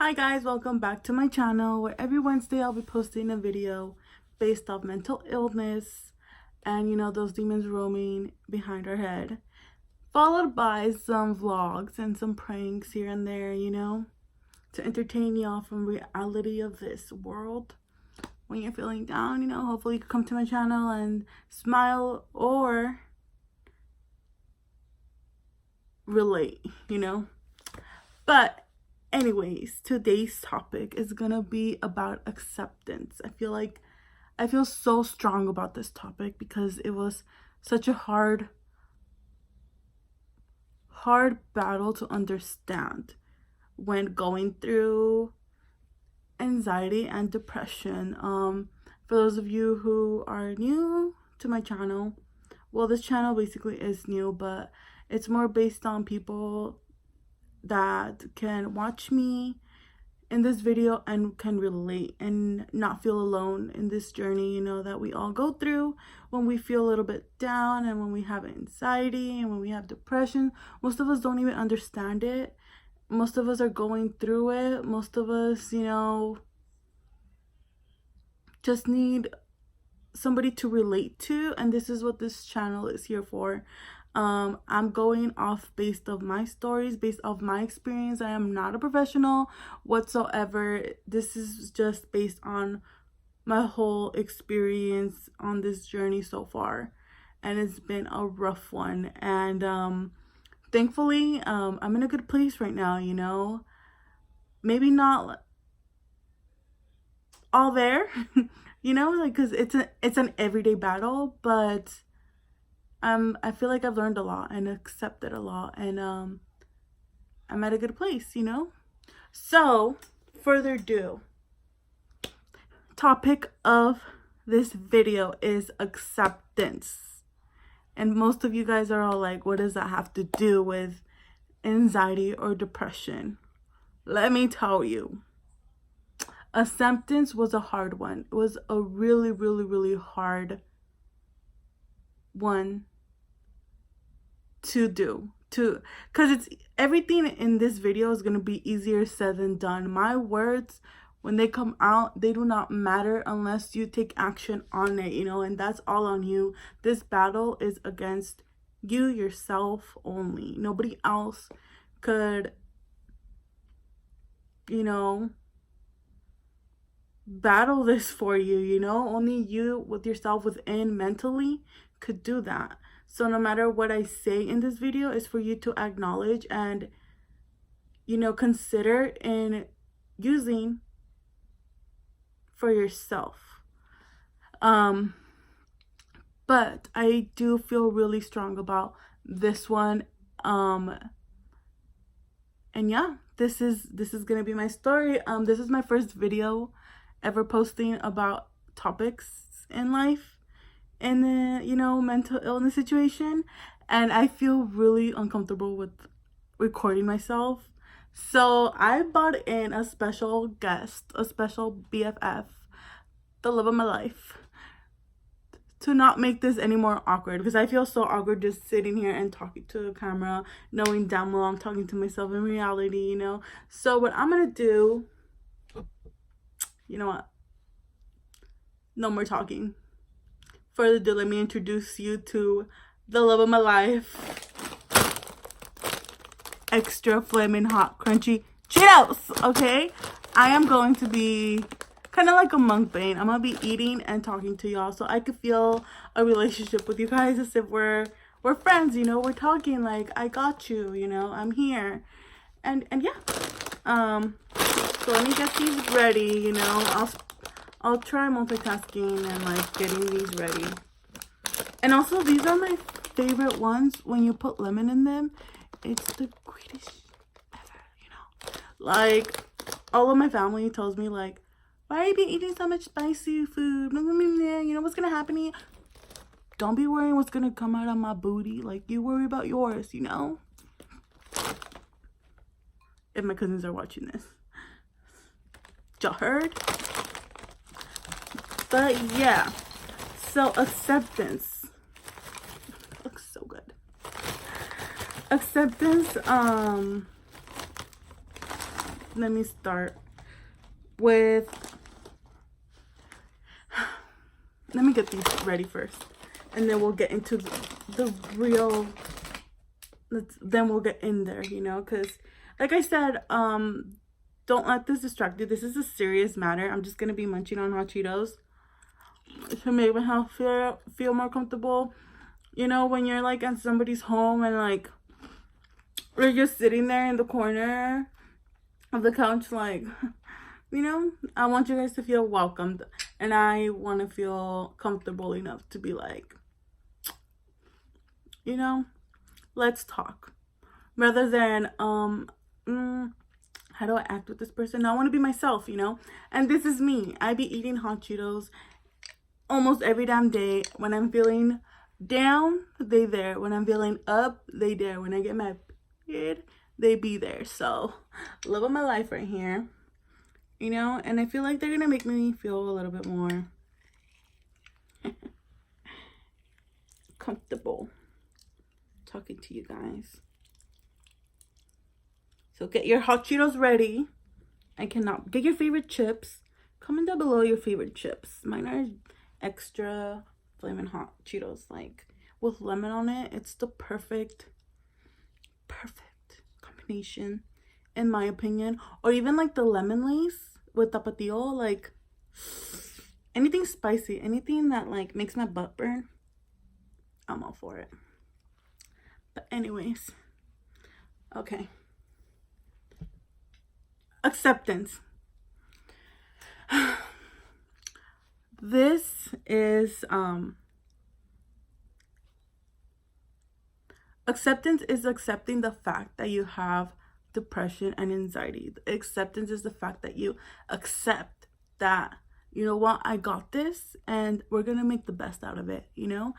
Hi guys, welcome back to my channel where every Wednesday I'll be posting a video based off mental illness and those demons roaming behind our head, followed by some vlogs and some pranks here and there, to entertain y'all from reality of this world. When you're feeling down, hopefully you can come to my channel and smile or relate, But anyways, today's topic is gonna be about acceptance. I feel so strong about this topic because it was such a hard battle to understand when going through anxiety and depression. For those of you who are new to my channel, well, this channel basically is new, but it's more based on people that can watch me in this video and can relate and not feel alone in this journey, that we all go through when we feel a little bit down and when we have anxiety and when we have depression. Most of us don't even understand it. Most of us are going through it. Most of us, just need somebody to relate to, and this is what this channel is here for. I'm going off based of my stories, based off my experience. I am not a professional whatsoever. This is just based on my whole experience on this journey so far, and it's been a rough one. And thankfully, I'm in a good place right now. Maybe not all there, because it's an everyday battle, but I feel like I've learned a lot and accepted a lot, and I'm at a good place, So, further ado, topic of this video is acceptance. And most of you guys are all like, what does that have to do with anxiety or depression? Let me tell you. Acceptance was a hard one. It was a really, really, really hard one to do, because it's everything in this video is going to be easier said than done. My words, when they come out, they do not matter unless you take action on it, and that's all on you. This battle is against you, yourself only. Nobody else could, battle this for you, only you with yourself within mentally could do that. So no matter what I say in this video is for you to acknowledge and consider in using for yourself. But I do feel really strong about this one. And yeah, this is gonna be my story. This is my first video ever posting about topics in life and the mental illness situation, and I feel really uncomfortable with recording myself. So I brought in a special guest, a special BFF, the love of my life, to not make this any more awkward, because I feel so awkward just sitting here and talking to the camera, knowing damn well I'm talking to myself in reality, So what I'm gonna do, you know what? No more talking. Further ado, let me introduce you to the love of my life. Extra flaming hot crunchy Cheetos, okay? I am going to be kind of like a mukbang. I'm gonna be eating and talking to y'all so I could feel a relationship with you guys as if we're friends, we're talking like I got you, I'm here. And yeah. So let me get these ready, I'll try multitasking and like getting these ready. And also, these are my favorite ones. When you put lemon in them, it's the greatest ever, Like, all of my family tells me like, why are you eating so much spicy food? What's gonna happen to you? Don't be worrying what's gonna come out of my booty. Like, you worry about yours, If my cousins are watching this. Y'all heard? But yeah, so acceptance. Looks so good. Acceptance, let me start with, let me get these ready first, and then we'll get into the real, then we'll get in there, you know, because like I said, don't let this distract you. This is a serious matter. I'm just gonna be munching on hot Cheetos to make myself feel more comfortable. You know, when you're like at somebody's home and like we're just sitting there in the corner of the couch, like, you know, I want you guys to feel welcomed, and I want to feel comfortable enough to be like, you know, let's talk, rather than how do I act with this person? I want to be myself, you know, and this is me. I be eating hot Cheetos almost every damn day. When I'm feeling down, they there. When I'm feeling up, they there. When I get my period, they be there. So living my life right here, you know, and I feel like they're gonna make me feel a little bit more comfortable talking to you guys. So get your hot Cheetos ready. I cannot get your favorite chips. Comment down below your favorite chips. Mine are extra flaming hot Cheetos, like with lemon on it. It's the perfect combination, in my opinion. Or even like the lemon lace with tapatio, like anything spicy, anything that like makes my butt burn, I'm all for it. But anyways, okay. Acceptance. This is acceptance is accepting the fact that you have depression and anxiety. Acceptance is the fact that you accept that, you know what, I got this and we're gonna make the best out of it, you know.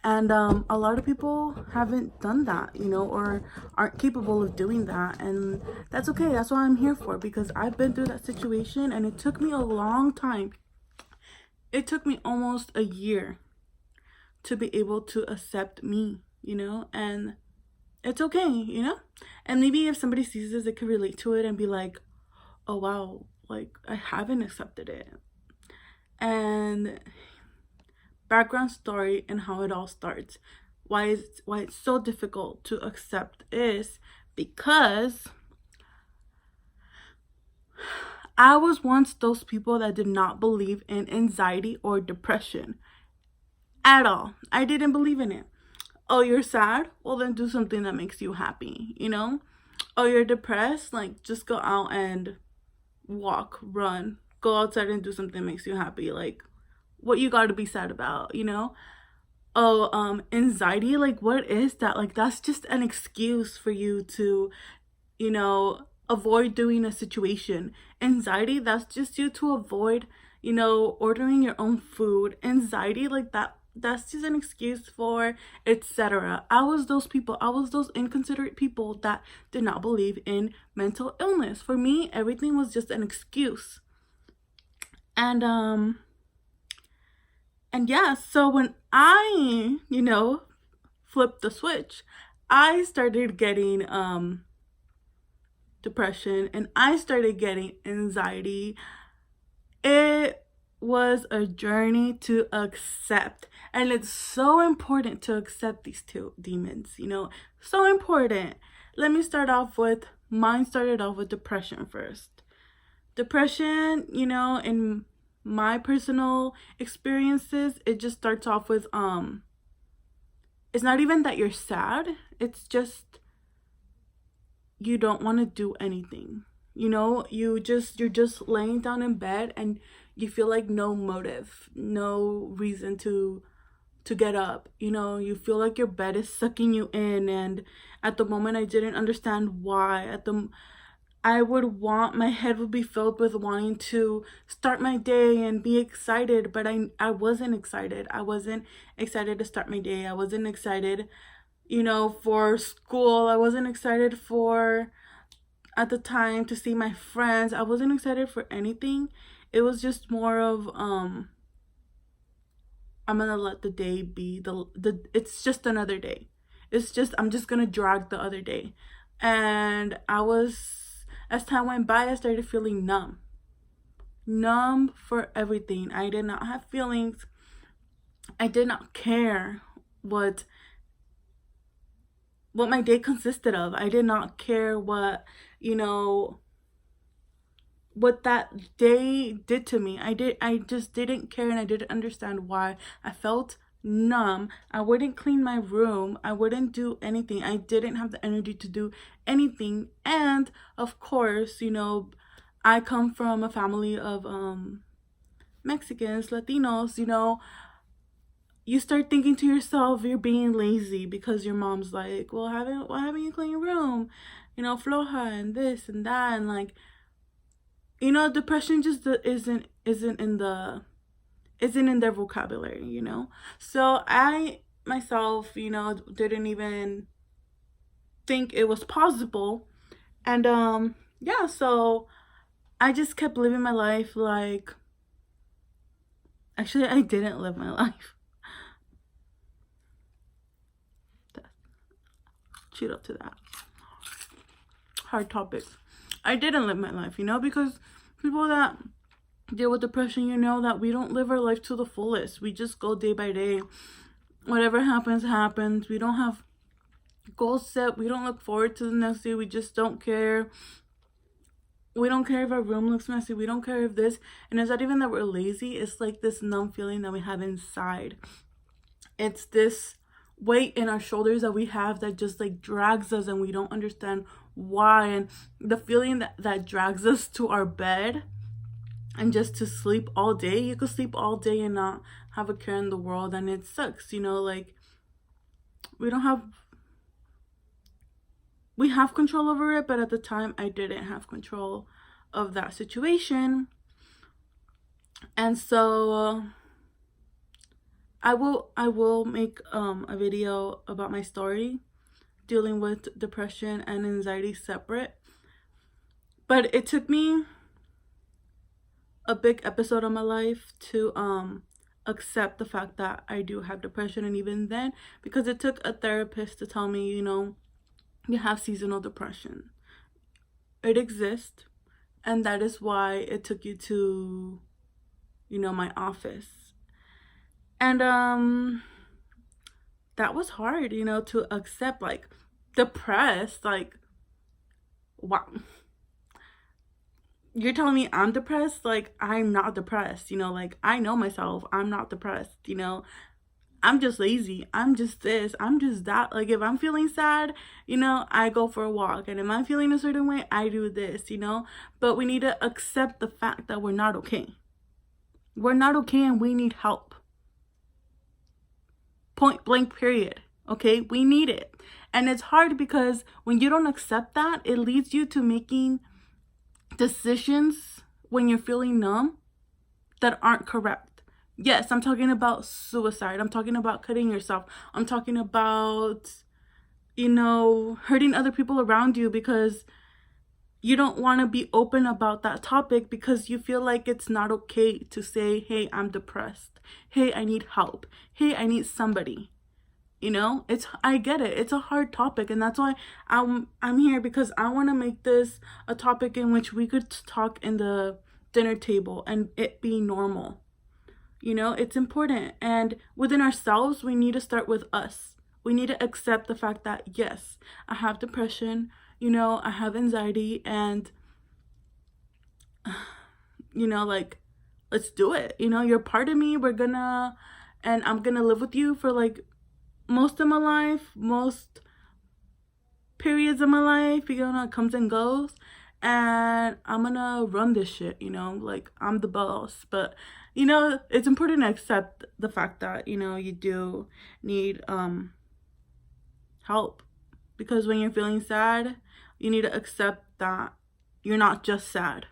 And a lot of people haven't done that, you know, or aren't capable of doing that. And that's okay. That's what I'm here for, because I've been through that situation and it took me a long time. It took me almost a year to be able to accept me, you know, and it's okay, you know. And maybe if somebody sees this, they could relate to it and be like, oh, wow, like I haven't accepted it. And background story and how it all starts, why it's so difficult to accept is because I was once those people that did not believe in anxiety or depression at all. I didn't believe in it. Oh, you're sad? Well, then do something that makes you happy, you know? Oh, you're depressed? Like, just go out and walk, run, go outside and do something that makes you happy. Like, what you got to be sad about, you know? Oh, anxiety, like what is that? Like that's just an excuse for you to, you know, avoid doing a situation. Anxiety, that's just you to avoid, you know, ordering your own food. Anxiety, like that's just an excuse for etc. I was those people. I was those inconsiderate people that did not believe in mental illness. For me, everything was just an excuse. And yeah, so when I, you know, flipped the switch, I started getting depression and I started getting anxiety. It was a journey to accept, and it's so important to accept these two demons, you know, so important. Let me start off with, mine started off with depression first. Depression, you know, in my personal experiences, it just starts off with it's not even that you're sad, it's just you don't want to do anything, you know. You're just laying down in bed and you feel like no motive, no reason to get up, you know. You feel like your bed is sucking you in, and at the moment I didn't understand why. I would want, my head would be filled with wanting to start my day and be excited, but I wasn't excited. I wasn't excited to start my day. I wasn't excited, you know, for school. I wasn't excited for, at the time, to see my friends. I wasn't excited for anything. It was just more of, I'm gonna let the day be, it's just another day. I'm just gonna drag the other day. And As time went by, I started feeling numb. Numb for everything. I did not have feelings. I did not care what my day consisted of. I did not care what, what that day did to me. I just didn't care, and I didn't understand why. I felt numb. I wouldn't clean my room. I wouldn't do anything. I didn't have the energy to do anything. And of course, I come from a family of Mexicans, Latinos, you start thinking to yourself you're being lazy because your mom's like, well, why haven't you cleaned your room? Floja and this and that, and like, depression just isn't in their vocabulary, So I myself, didn't even think it was possible. And yeah, so I just kept living my life like, actually, I didn't live my life. Cheat up to that. Hard topic. I didn't live my life, because people that deal with depression, that we don't live our life to the fullest. We just go day by day. Whatever happens, happens. We don't have goals set. We don't look forward to the next day. We just don't care. We don't care if our room looks messy. We don't care if this. And it's not even that we're lazy. It's like this numb feeling that we have inside. It's this weight in our shoulders that we have that just like drags us, and we don't understand why. And the feeling that drags us to our bed and just to sleep all day. You could sleep all day and not have a care in the world, and it sucks, like we have control over it, but at the time I didn't have control of that situation. And so I will make a video about my story dealing with depression and anxiety separate. But it took me a big episode of my life to accept the fact that I do have depression. And even then, because it took a therapist to tell me, you have seasonal depression. It exists, and that is why it took you to, my office. And that was hard, to accept, like, depressed, like, wow. You're telling me I'm depressed? Like, I'm not depressed, like, I know myself. I'm not depressed, I'm just lazy. I'm just this. I'm just that. Like, if I'm feeling sad, I go for a walk. And if I'm feeling a certain way, I do this, But we need to accept the fact that we're not okay. We're not okay, and we need help. Point blank, period. Okay? We need it. And it's hard because when you don't accept that, it leads you to making decisions when you're feeling numb that aren't correct. Yes, I'm talking about suicide. I'm talking about cutting yourself. I'm talking about, hurting other people around you because you don't want to be open about that topic because you feel like it's not okay to say, hey, I'm depressed. Hey, I need help. Hey, I need somebody. I get it. It's a hard topic, and that's why I'm here, because I want to make this a topic in which we could talk in the dinner table and it be normal. It's important. And within ourselves, we need to start with us. We need to accept the fact that, yes, I have depression, I have anxiety, and, like, let's do it. You're part of me. And I'm gonna live with you for, like, most of my life, most periods of my life, it comes and goes. And I'm gonna run this shit, like, I'm the boss. But it's important to accept the fact that, you do need help. Because when you're feeling sad, you need to accept that you're not just sad.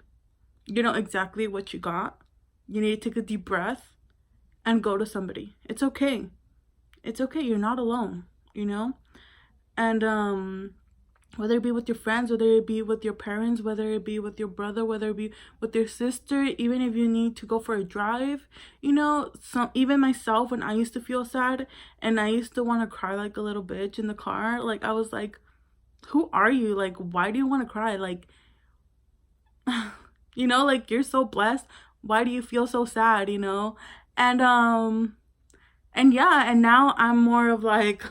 You know exactly what you got. You need to take a deep breath and go to somebody. It's okay. It's okay. You're not alone, And whether it be with your friends, whether it be with your parents, whether it be with your brother, whether it be with your sister, even if you need to go for a drive, even myself, when I used to feel sad and I used to want to cry like a little bitch in the car, like, I was like, who are you? Like, why do you want to cry? Like, You know, like, you're so blessed. Why do you feel so sad, you know? And yeah, and now I'm more of like,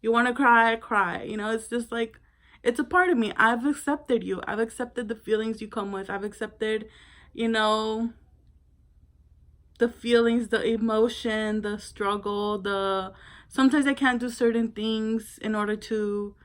you want to cry, cry. You know, it's just like, it's a part of me. I've accepted you. I've accepted the feelings you come with. I've accepted, you know, the feelings, the emotion, the struggle, the sometimes I can't do certain things in order to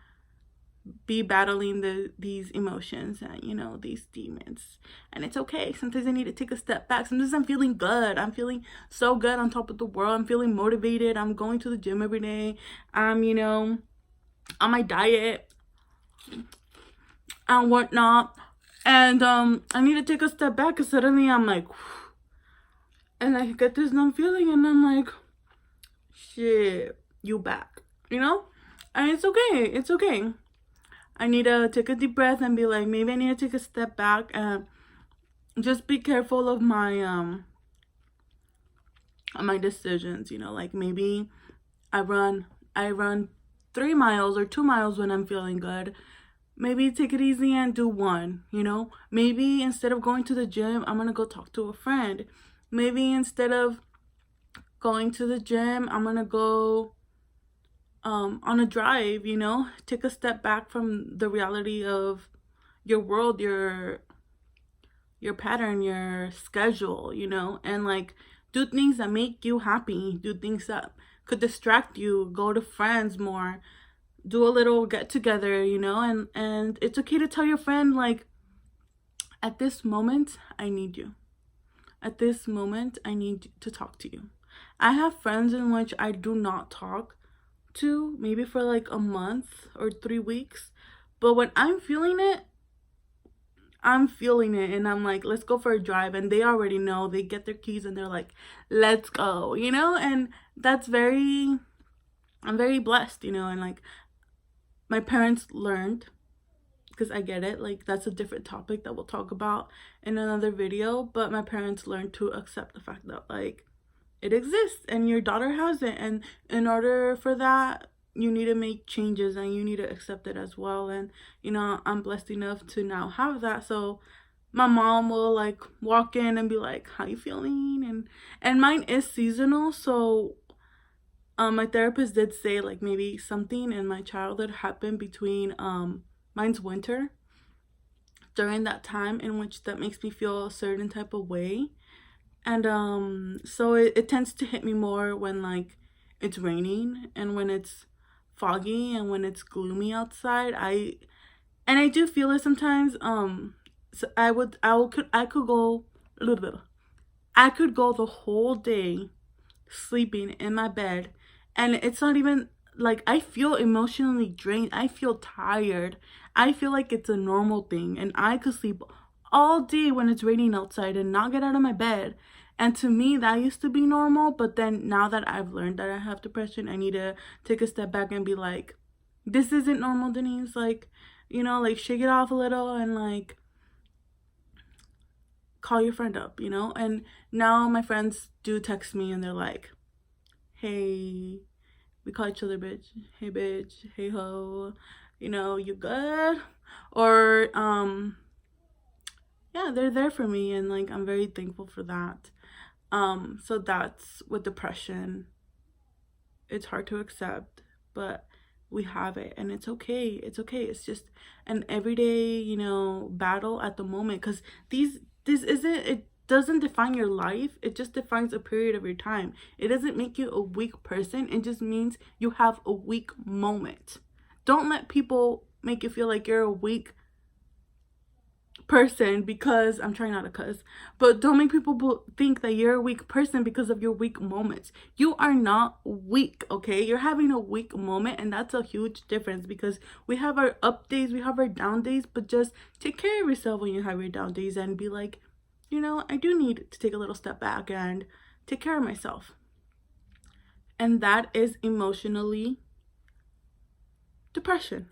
be battling these emotions and, you know, these demons. And it's okay. Sometimes I need to take a step back. Sometimes I'm feeling good. I'm feeling so good, on top of the world. I'm feeling motivated. I'm going to the gym every day. I'm, you know, on my diet and whatnot. And I need to take a step back, because suddenly I'm like, and I get this numb feeling, and I'm like, shit, you back, you know? And it's okay. It's okay. I need to take a deep breath and be like, maybe I need to take a step back and just be careful of my decisions, you know, like maybe I run 3 miles or 2 miles when I'm feeling good. Maybe take it easy and do 1, you know? Maybe instead of going to the gym, I'm gonna go talk to a friend. Maybe instead of going to the gym, I'm gonna go on a drive, you know? Take a step back from the reality of your world, your pattern, your schedule, you know? And like, do things that make you happy. Do things that could distract you. Go to friends more. Do a little get together, you know? And it's okay to tell your friend, like, at this moment, I need you. At this moment, I need to talk to you. I have friends in which I do not talk to, maybe for like a month or 3 weeks. But when I'm feeling it, and I'm like, let's go for a drive. And they already know. They get their keys and they're like, let's go, you know? And that's I'm very blessed, you know? And like, my parents learned, because I get it, like, that's a different topic that we'll talk about in another video. But my parents learned to accept the fact that, like, it exists and your daughter has it. And in order for that, you need to make changes and you need to accept it as well. And, you know, I'm blessed enough to now have that. So my mom will like walk in and be like, how you feeling? And mine is seasonal. So my therapist did say like maybe something in my childhood happened between mine's winter, during that time, in which that makes me feel a certain type of way. And so it tends to hit me more when like it's raining and when it's foggy and when it's gloomy outside. I do feel it sometimes. So I could go a little bit. I could go the whole day sleeping in my bed, and it's not even like I feel emotionally drained. I feel tired. I feel like it's a normal thing, and I could sleep all day when it's raining outside and not get out of my bed. And to me, that used to be normal. But then now that I've learned that I have depression, I need to take a step back and be like, this isn't normal, Denise. Like, you know, like, shake it off a little and like call your friend up, you know? And now my friends do text me and they're like, hey, we call each other bitch. Hey, bitch. Hey, ho. You know, you good? Or, yeah, they're there for me, and like, I'm very thankful for that. So that's with depression. It's hard to accept, but we have it, and it's okay. It's okay. It's just an everyday, you know, battle at the moment, because this isn't, it doesn't define your life. It just defines a period of your time. It doesn't make you a weak person. It just means you have a weak moment. Don't let people make you feel like you're a weak person because I'm trying not to cuss, but don't make people think that you're a weak person because of your weak moments. You are not weak, okay? You're having a weak moment, and that's a huge difference, because we have our up days, we have our down days, but just take care of yourself when you have your down days and be like, you know, I do need to take a little step back and take care of myself. And that is emotionally depression.